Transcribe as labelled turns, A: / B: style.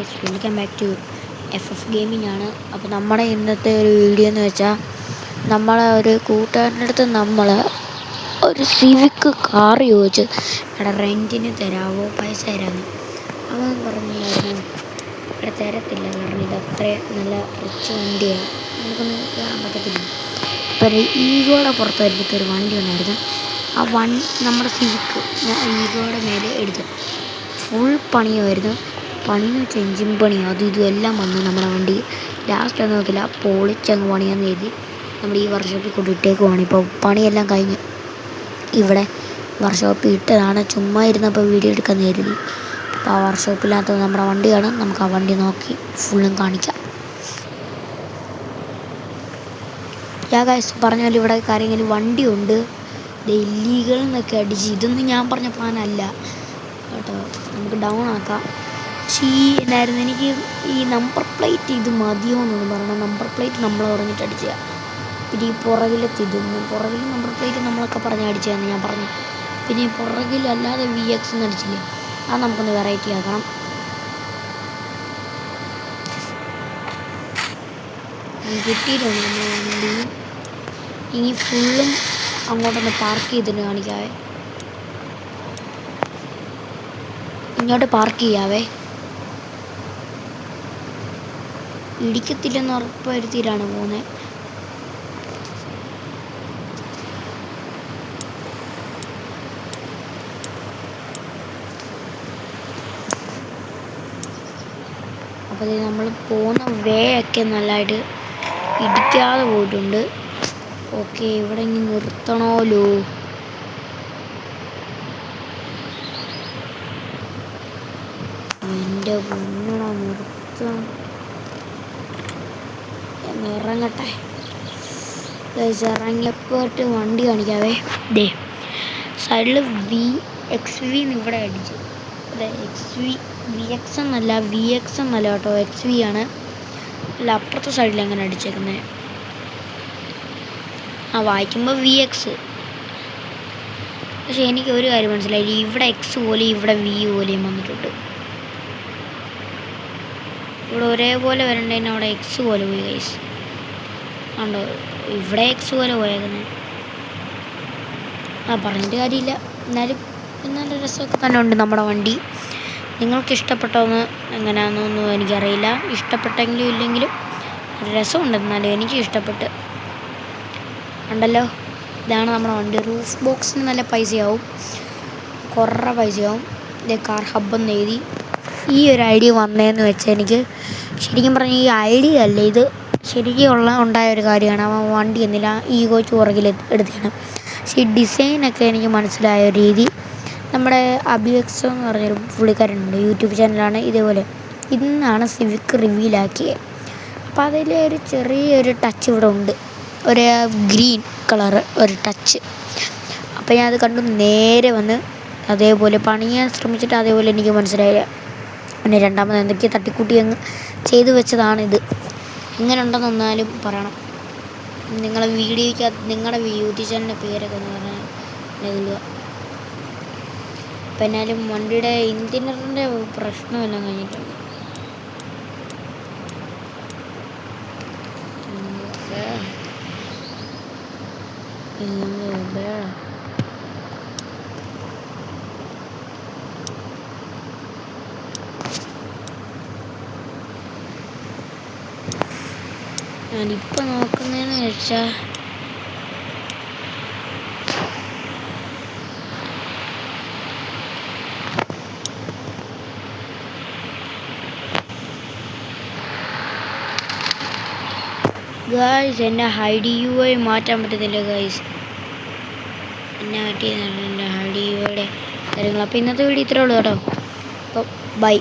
A: Guys, welcome back to FF gaming ആണ്. അപ്പോൾ നമ്മുടെ ഇന്നത്തെ ഒരു വീഡിയോ എന്ന് വെച്ചാൽ നമ്മളെ ഒരു കൂട്ടുകാരൻ്റെ അടുത്ത് നമ്മൾ ഒരു സിവിക്ക് കാർ ചോദിച്ച് ഇവിടെ റെൻറ്റിന് തരാമോ, പൈസ തരാമെന്ന്. അവൻ പറഞ്ഞില്ലായിരുന്നു ഇവിടെ തരത്തില്ല, കാരണം ഇത് അത്ര നല്ല റിച്ച് വണ്ടിയാണ്, നമുക്കൊന്നും കയറാൻ പറ്റത്തില്ല. അപ്പോൾ ഈഗോയുടെ പുറത്തായിട്ട് ഒരു വണ്ടി ഉണ്ടായിരുന്നു. ആ നമ്മുടെ സിവിക്ക് ഈഗോയുടെ മേലെ എടുത്തു. ഫുൾ പണിയായിരുന്നു. പണിയെന്ന് വെച്ചാൽ എഞ്ചിൻ പണി, അതും ഇതും എല്ലാം വന്നു നമ്മുടെ വണ്ടി. ലാസ്റ്റ് ഒന്നും നോക്കില്ല, പൊളിച്ചങ്ങ് പണിയാന്ന് എഴുതി നമ്മൾ ഈ വർക്ക്ഷോപ്പിൽ കൊണ്ടിട്ടേക്കുവാണ്. ഇപ്പോൾ പണിയെല്ലാം കഴിഞ്ഞ് ഇവിടെ വർക്ക്ഷോപ്പിൽ ഇട്ടതാണ്. ചുമ്മാ ഇരുന്നപ്പോൾ വീഡിയോ എടുക്കാൻ കരുതി. അപ്പോൾ ആ വർക്ക്ഷോപ്പില്ലാത്തത് നമ്മുടെ വണ്ടിയാണ്. നമുക്ക് ആ വണ്ടി നോക്കി ഫുള്ളും കാണിക്കാം. ഗൈസ്, പറഞ്ഞ പോലെ ഇവിടെ കാര്യങ്ങളിൽ വണ്ടിയുണ്ട്. ഇല്ലീഗൽ എന്നൊക്കെ അടിച്ച്, ഇതൊന്നും ഞാൻ പറഞ്ഞ പ്ലാനല്ല കേട്ടോ. നമുക്ക് ഡൗൺ ആക്കാം. എന്നായിരുന്നു എനിക്ക് ഈ നമ്പർ പ്ലേറ്റ് ഇത് മതിയോ എന്നൊന്നും പറയണം. നമ്പർ പ്ലേറ്റ് നമ്മൾ പറഞ്ഞിട്ട് അടിക്കുക. പിന്നെ ഈ പുറകിലത്തെ ഇതൊന്നും, പുറകിൽ നമ്പർ പ്ലേറ്റ് നമ്മളൊക്കെ പറഞ്ഞ് അടിച്ചതെന്ന് ഞാൻ പറഞ്ഞു. പിന്നെ ഈ പുറകിൽ അല്ലാതെ VX എന്ന് അടിച്ചില്ലേ, അത് നമുക്കൊന്ന് വെറൈറ്റി ആക്കണം. കിട്ടിയിട്ടുണ്ട് നമ്മൾ വണ്ടി. ഇനി ഫുള്ളും അങ്ങോട്ടൊന്ന് പാർക്ക് ചെയ്തിട്ട് കാണിക്കാവേ. ഇങ്ങോട്ട് പാർക്ക് ചെയ്യാവേ. ഇടിക്കത്തില്ലെന്ന് ഉറപ്പ് വരുത്തിയിട്ടാണ് പോകുന്നത്. അപ്പോൾ നമ്മൾ പോകുന്ന വേ ഒക്കെ നല്ലതായിട്ട് ഇടിക്കാതെ പോയിട്ടുണ്ട്. ഓക്കെ, ഇവിടെ ഇനി നിർത്തണമല്ലോ. എൻ്റെ പൊന്നട നിർത്തം, ഇറങ്ങട്ടെ. ഇറങ്ങിയപ്പോട്ട് വണ്ടി കാണിക്കാവേ. ദേ സൈഡിൽ XV ഇവിടെ അടിച്ചു. അതെ, VX എന്നല്ല കേട്ടോ, XV ആണ്. അല്ല, അപ്പുറത്തെ സൈഡിൽ എങ്ങനെ അടിച്ചേക്കുന്നത്? വായിക്കുമ്പോൾ VX. പക്ഷെ എനിക്ക് ഒരു കാര്യം മനസ്സിലായി, ഇവിടെ X പോലെ ഇവിടെ V പോലെയും വന്നിട്ടുണ്ട്. ഇവിടെ ഒരേപോലെ വരണ്ടതിന് അവിടെ X പോലെ പോയി ഗൈസ്. ആണ്ടോ, ഇവിടെ X പോലെ പോയേക്കുന്നത്. പറഞ്ഞിട്ട് കാര്യമില്ല. എന്നാലും നല്ല രസമൊക്കെ തന്നെ ഉണ്ട് നമ്മുടെ വണ്ടി. നിങ്ങൾക്ക് ഇഷ്ടപ്പെട്ടോന്ന് എങ്ങനെയാണെന്നൊന്നും എനിക്കറിയില്ല. ഇഷ്ടപ്പെട്ടെങ്കിലും ഇല്ലെങ്കിലും രസമുണ്ട്. എന്നാലും എനിക്ക് ഇഷ്ടപ്പെട്ട് ഉണ്ടല്ലോ. ഇതാണ് നമ്മുടെ വണ്ടി. റൂഫ് ബോക്സിന് നല്ല പൈസയാവും, കുറേ പൈസയാവും. ഇതേ കാർ ഹബ്ബെന്ന് എഴുതി. ഈ ഒരു ഐഡിയ വന്നതെന്ന് വെച്ചാൽ, എനിക്ക് ശരിക്കും പറഞ്ഞാൽ ഈ ഐഡിയ അല്ല, ഇത് ശരിക്കും ഉണ്ടായ ഒരു കാര്യമാണ്. അവൻ വണ്ടി എന്നില്ല ഈഗോ പുറകിൽ എടുത്തതാണ്. പക്ഷേ ഈ ഡിസൈനൊക്കെ എനിക്ക് മനസ്സിലായ ഒരു രീതി, നമ്മുടെ അഭിവക്സോ എന്ന് പറഞ്ഞൊരു പുള്ളിക്കാരനുണ്ട്, യൂട്യൂബ് ചാനലാണ്. ഇതേപോലെ ഇന്നാണ് സിവിക്ക് റിവീലാക്കിയത്. അപ്പോൾ അതിൽ ഒരു ചെറിയൊരു ടച്ച് ഇവിടെ ഉണ്ട്, ഒരു ഗ്രീൻ കളറ് ഒരു ടച്ച്. അപ്പോൾ ഞാൻ അത് കണ്ടു നേരെ വന്ന് അതേപോലെ പണിയാൻ ശ്രമിച്ചിട്ട് അതേപോലെ എനിക്ക് മനസ്സിലായില്ല. പിന്നെ രണ്ടാമത് എന്തൊക്കെയോ തട്ടിക്കൂട്ടി അങ്ങ് ചെയ്തു വെച്ചതാണിത്. എങ്ങനെ ഉണ്ടെന്നൊന്നാലും പറയണം. നിങ്ങളുടെ വീഡിയോയ്ക്ക് നിങ്ങളുടെ യൂട്യൂബ് ചാനലിൻ്റെ പേരൊക്കെ ഒന്ന് പറഞ്ഞാൽ എഴുതുക. അപ്പം എന്നാലും വണ്ടിയുടെ ഇൻറ്റീരിയറിൻ്റെ പ്രശ്നമെല്ലാം കഴിഞ്ഞിട്ടുണ്ട്. ഞാനിപ്പോൾ നോക്കുന്നതെന്ന് വെച്ചാൽ ഗായ്സ്, എൻ്റെ HideUI മാറ്റാൻ പറ്റുന്നില്ല ഗായ്സ്. എന്നെ മാറ്റിയെന്നാണ് എൻ്റെ HideUIയുടെ കാര്യങ്ങൾ. അപ്പോൾ ഇന്നത്തെ വീഡിയോ ഇത്രേ ഉള്ളൂ കേട്ടോ. അപ്പോൾ ബൈ.